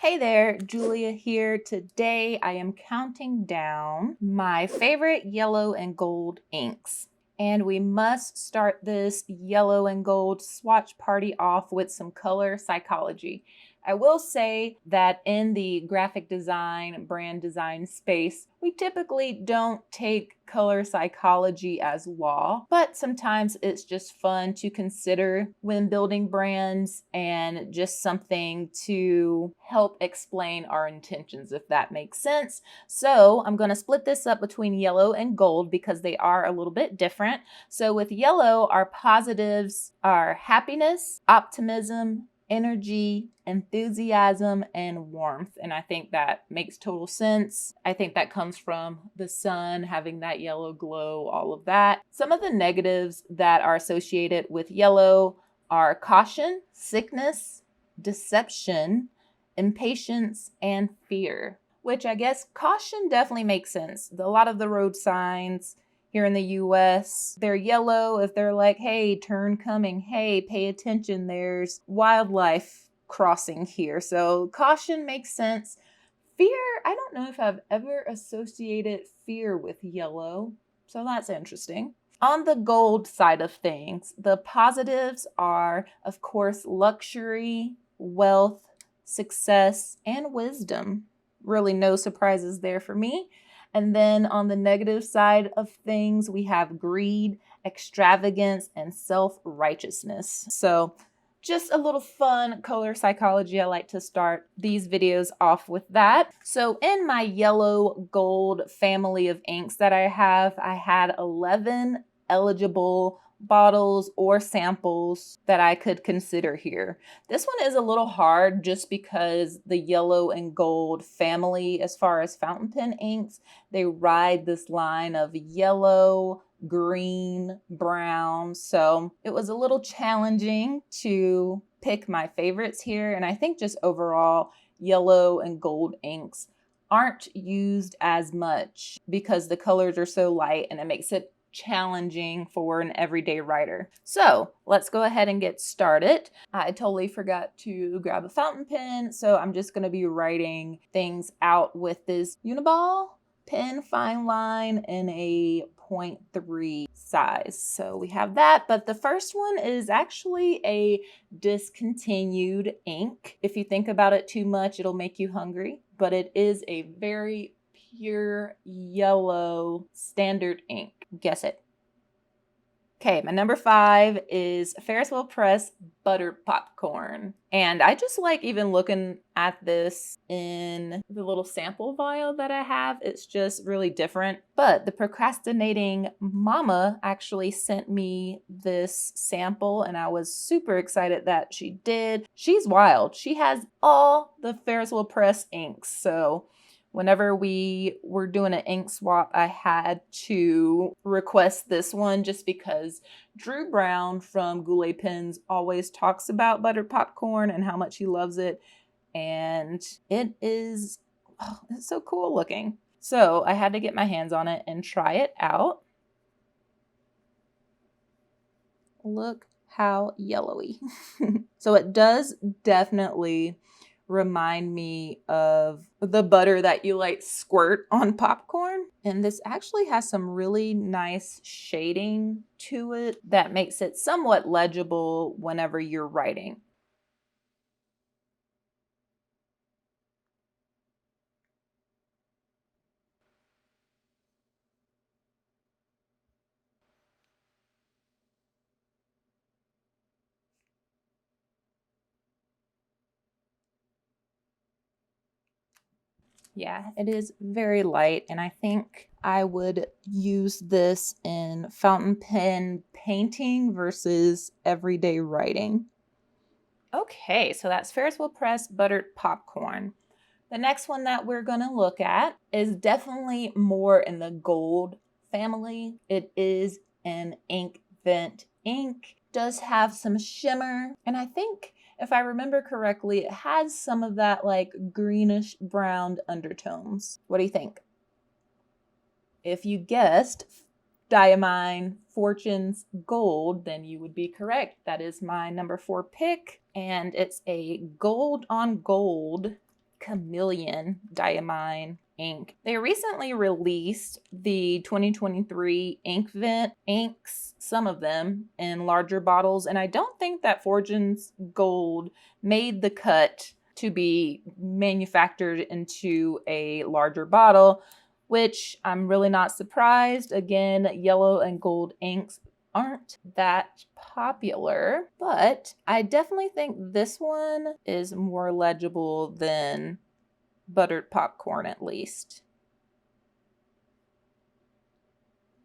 Hey there, Julia here. Today I am counting down my favorite yellow and gold inks. And we must start this yellow and gold swatch party off with some color psychology. I will say that in the graphic design, brand design space, we typically don't take color psychology as law, but sometimes it's just fun to consider when building brands and just something to help explain our intentions, if that makes sense. So I'm going to split this up between yellow and gold because they are a little bit different. So with yellow, our positives are happiness, optimism, energy, enthusiasm, and warmth. And I think that makes total sense. I think that comes from the sun having that yellow glow, all of that. Some of the negatives that are associated with yellow are caution, sickness, deception, impatience, and fear, which I guess caution definitely makes sense. A lot of the road signs here in the US, they're yellow if they're like, hey, turn coming, hey, pay attention, there's wildlife crossing here. So caution makes sense. Fear, I don't know if I've ever associated fear with yellow, so that's interesting. On the gold side of things, the positives are, of course, luxury, wealth, success, and wisdom. Really no surprises there for me. And then on the negative side of things, we have greed, extravagance, and self-righteousness. So just a little fun color psychology. I like to start these videos off with that. So in my yellow gold family of inks that I had 11 eligible bottles or samples that I could consider here. This one is a little hard just because the yellow and gold family, as far as fountain pen inks, they ride this line of yellow, green, brown. So it was a little challenging to pick my favorites here. And I think just overall, yellow and gold inks aren't used as much because the colors are so light and it makes it challenging for an everyday writer. So let's go ahead and get started. I totally forgot to grab a fountain pen, so I'm just going to be writing things out with this Uniball pen fine line in a 0.3 size. So we have that, but the first one is actually a discontinued ink. If you think about it too much, it'll make you hungry, but it is a very pure yellow standard ink. Guess it. Okay, my number 5 is Ferris Wheel Press Buttered Popcorn. And I just like even looking at this in the little sample vial that I have. It's just really different. But the procrastinating mama actually sent me this sample and I was super excited that she did. She's wild. She has all the Ferris Wheel Press inks. So whenever we were doing an ink swap, I had to request this one just because Drew Brown from Goulet Pens always talks about buttered popcorn and how much he loves it. And it is, it's so cool looking. So I had to get my hands on it and try it out. Look how yellowy. So it does definitely remind me of the butter that you like squirt on popcorn. And this actually has some really nice shading to it that makes it somewhat legible whenever you're writing. Yeah, it is very light, and I think I would use this in fountain pen painting versus everyday writing. Okay, so that's Ferris Wheel Press Buttered Popcorn. The next one that we're going to look at is definitely more in the gold family. It is an ink vent ink. Does have some shimmer, and I think if I remember correctly, it has some of that like greenish brown undertones. What do you think? If you guessed Diamine Fortune's Gold, then you would be correct. That is my number 4 pick, and it's a gold on gold Chameleon Diamine ink. They recently released the 2023 Ink Vent inks, some of them in larger bottles, and I don't think that Fortune's Gold made the cut to be manufactured into a larger bottle, which I'm really not surprised. Again, yellow and gold inks aren't that popular, but I definitely think this one is more legible than buttered popcorn, at least.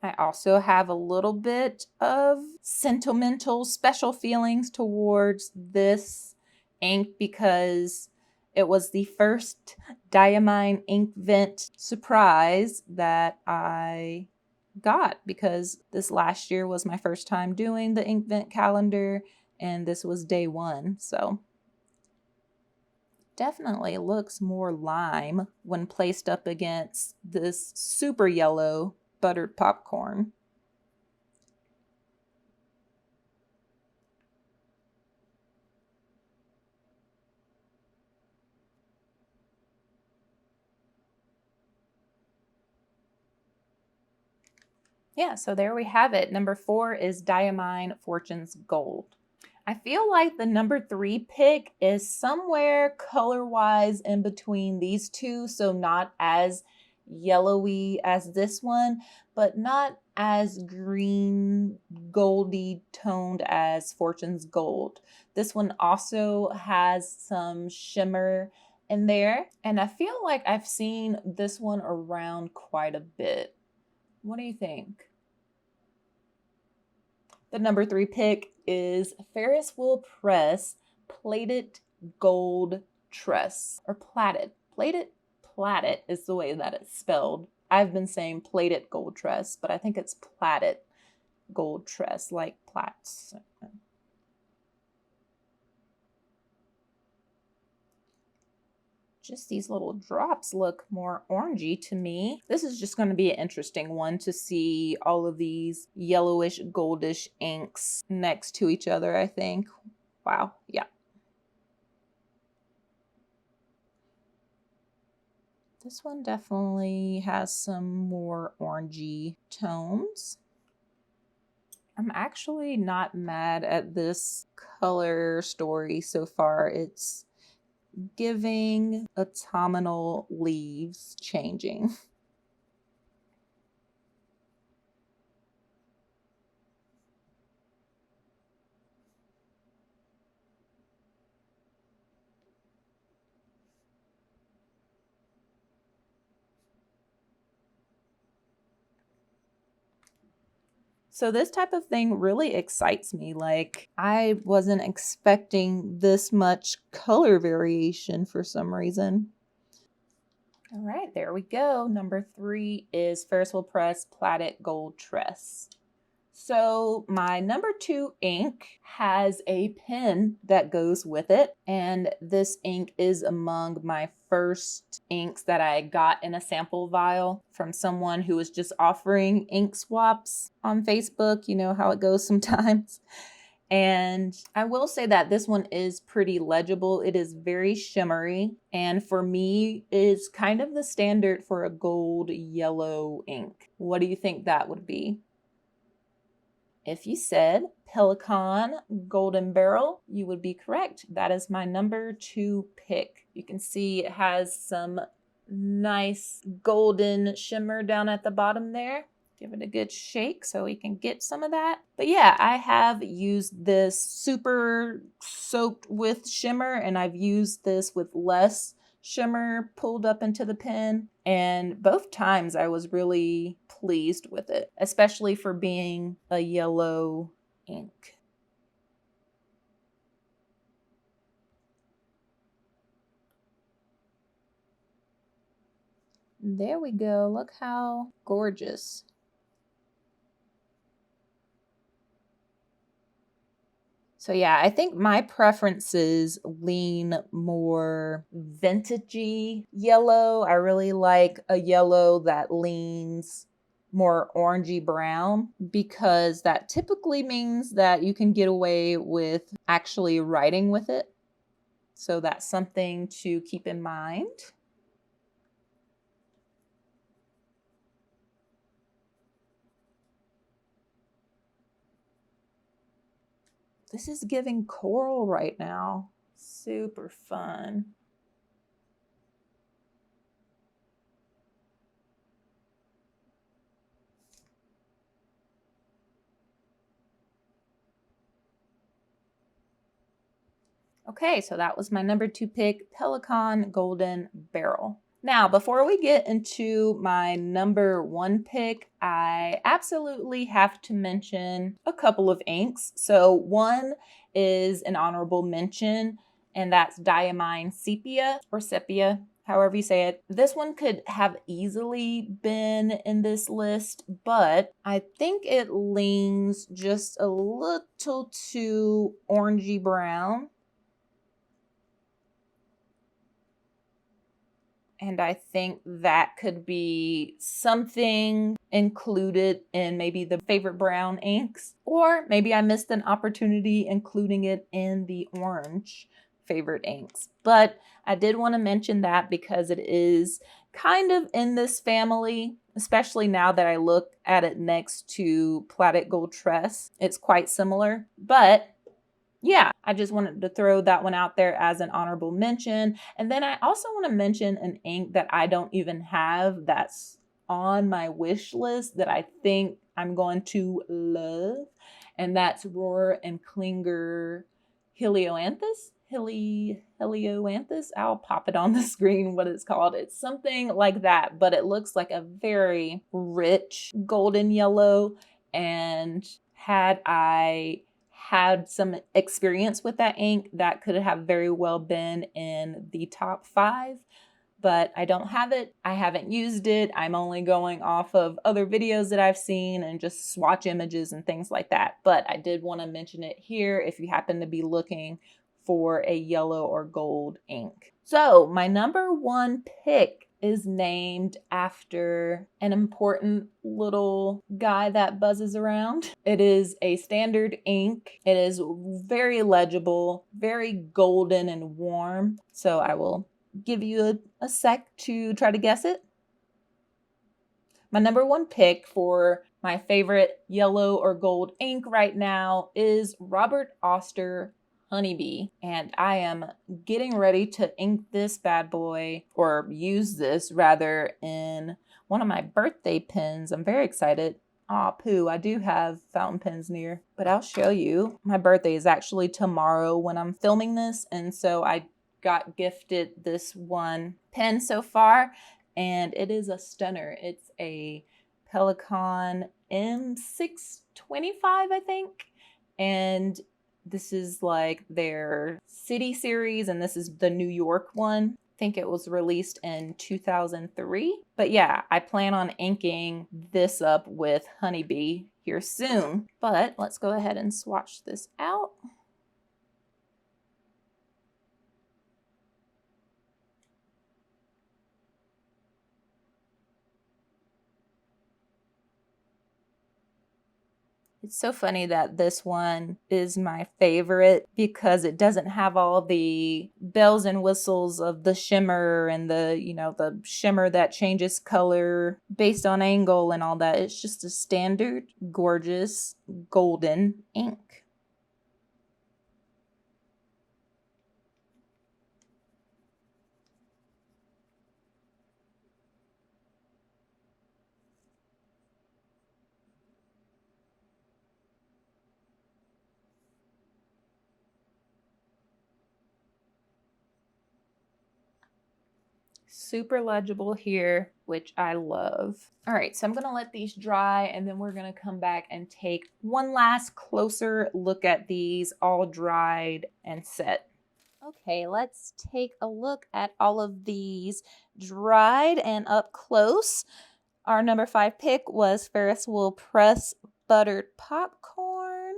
I also have a little bit of sentimental special feelings towards this ink because it was the first Diamine Ink Vent surprise that I got, because this last year was my first time doing the Ink Vent calendar and this was day one. So definitely looks more lime when placed up against this super yellow buttered popcorn. Yeah, so there we have it. Number 4 is Diamine Fortune's Gold. I feel like the number 3 pick is somewhere color-wise in between these two, so not as yellowy as this one, but not as green goldy toned as Fortune's Gold. This one also has some shimmer in there, and I feel like I've seen this one around quite a bit. What do you think? The number 3 pick is Ferris Wheel Press Plated Gold Tress, or Platted. Platted is the way that it's spelled. I've been saying Plated Gold Tress, but I think it's Platted Gold Tress, like plaits. Just these little drops look more orangey to me. This is just going to be an interesting one to see all of these yellowish, goldish inks next to each other, I think. Wow, yeah. This one definitely has some more orangey tones. I'm actually not mad at this color story so far. It's giving autumnal leaves changing. So this type of thing really excites me. Like, I wasn't expecting this much color variation for some reason. All right, there we go. Number 3 is Ferris Wheel Press Platted Gold Tress. So my number 2 ink has a pen that goes with it, and this ink is among my first inks that I got in a sample vial from someone who was just offering ink swaps on Facebook. You know how it goes sometimes. And I will say that this one is pretty legible. It is very shimmery, and for me is kind of the standard for a gold yellow ink. What do you think that would be? If you said Pelikan Golden Barrel, you would be correct. That is my number 2 pick. You can see it has some nice golden shimmer down at the bottom there. Give it a good shake so we can get some of that. But yeah, I have used this super soaked with shimmer, and I've used this with less shimmer pulled up into the pen, and both times I was really pleased with it, especially for being a yellow ink. There we go. Look how gorgeous. So yeah, I think my preferences lean more vintagey yellow. I really like a yellow that leans more orangey brown, because that typically means that you can get away with actually writing with it. So that's something to keep in mind. This is giving coral right now. Super fun. Okay, so that was my number 2 pick, Pelican Golden Barrel. Now, before we get into my number 1 pick, I absolutely have to mention a couple of inks. So one is an honorable mention, and that's Diamine Sepia, or Sepia, however you say it. This one could have easily been in this list, but I think it leans just a little too orangey brown. And I think that could be something included in maybe the favorite brown inks, or maybe I missed an opportunity including it in the orange favorite inks. But I did want to mention that because it is kind of in this family, especially now that I look at it next to Plaited Gold Tress. It's quite similar, but yeah, I just wanted to throw that one out there as an honorable mention. And then I also want to mention an ink that I don't even have that's on my wish list that I think I'm going to love. And that's Rohr and Klinger Helioanthus. Helioanthus. I'll pop it on the screen what it's called. It's something like that, but it looks like a very rich golden yellow. And had I had some experience with that ink, that could have very well been in the top 5, but I don't have it. I haven't used it. I'm only going off of other videos that I've seen and just swatch images and things like that. But I did want to mention it here if you happen to be looking for a yellow or gold ink. So my number 1 pick is named after an important little guy that buzzes around. It is a standard ink. It is very legible, very golden and warm. So I will give you a sec to try to guess it. My number 1 pick for my favorite yellow or gold ink right now is Robert Oster Honeybee, and I am getting ready to ink this bad boy, or use this rather, in one of my birthday pens. I'm very excited. Aw, poo, I do have fountain pens near, but I'll show you. My birthday is actually tomorrow when I'm filming this, and so I got gifted this one pen so far, and it is a stunner. It's a Pelican M625, I think, and this is like their city series, and this is the New York one. I think it was released in 2003. But yeah, I plan on inking this up with Honeybee here soon. But let's go ahead and swatch this out. It's so funny that this one is my favorite because it doesn't have all the bells and whistles of the shimmer and the shimmer that changes color based on angle and all that. It's just a standard, gorgeous, golden ink. Super legible here, which I love. All right, so I'm gonna let these dry and then we're gonna come back and take one last closer look at these all dried and set. Okay, let's take a look at all of these dried and up close. Our number 5 pick was Ferris Wheel Press Buttered Popcorn.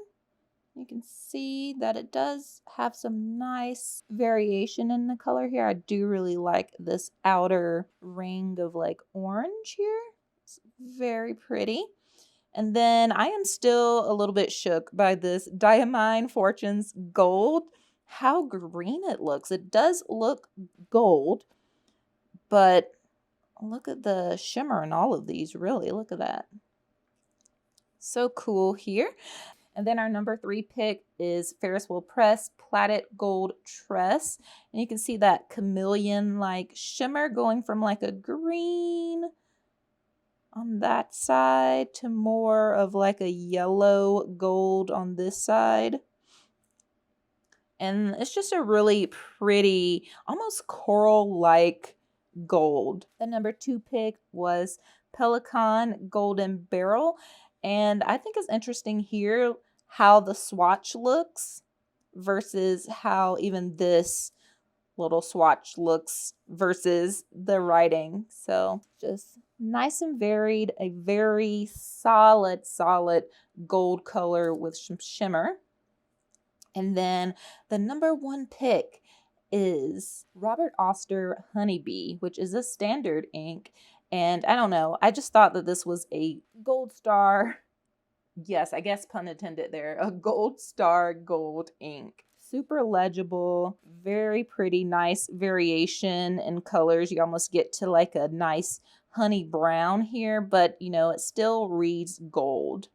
You can see that it does have some nice variation in the color here. I do really like this outer ring of like orange here. It's very pretty. And then I am still a little bit shook by this Diamine Fortunes Gold. how green it looks. It does look gold, but look at the shimmer in all of these, really. Look at that. So cool here. And then our number 3 pick is Ferris Wheel Press Plaited Gold Tress. And you can see that chameleon-like shimmer going from like a green on that side to more of like a yellow gold on this side. And it's just a really pretty, almost coral-like gold. The number 2 pick was Pelican Golden Barrel. And I think it's interesting here how the swatch looks versus how even this little swatch looks versus the writing. So just nice and varied, a very solid gold color with some shimmer. And then the number 1 pick is Robert Oster Honeybee, which is a standard ink. And I don't know, I just thought that this was a gold star. Yes, I guess pun intended there. A gold star gold ink. Super legible, very pretty, nice variation in colors. You almost get to like a nice honey brown here, but you know, it still reads gold.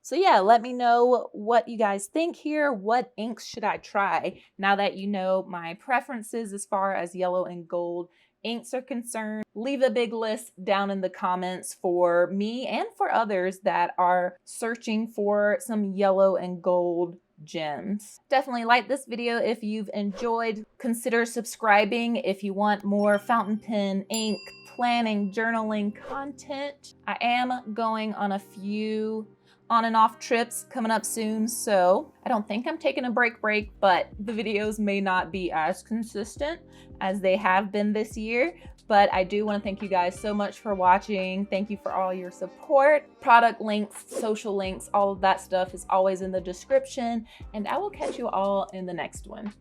So yeah, let me know what you guys think here. What inks should I try now that you know my preferences as far as yellow and gold inks are concerned? Leave a big list down in the comments for me and for others that are searching for some yellow and gold gems. Definitely like this video if you've enjoyed. Consider subscribing if you want more fountain pen, ink, planning, journaling content. I am going on a few on and off trips coming up soon, so I don't think I'm taking a break, but the videos may not be as consistent as they have been this year. But I do want to thank you guys so much for watching. Thank you for all your support. Product links, social links, all of that stuff is always in the description, and I will catch you all in the next one.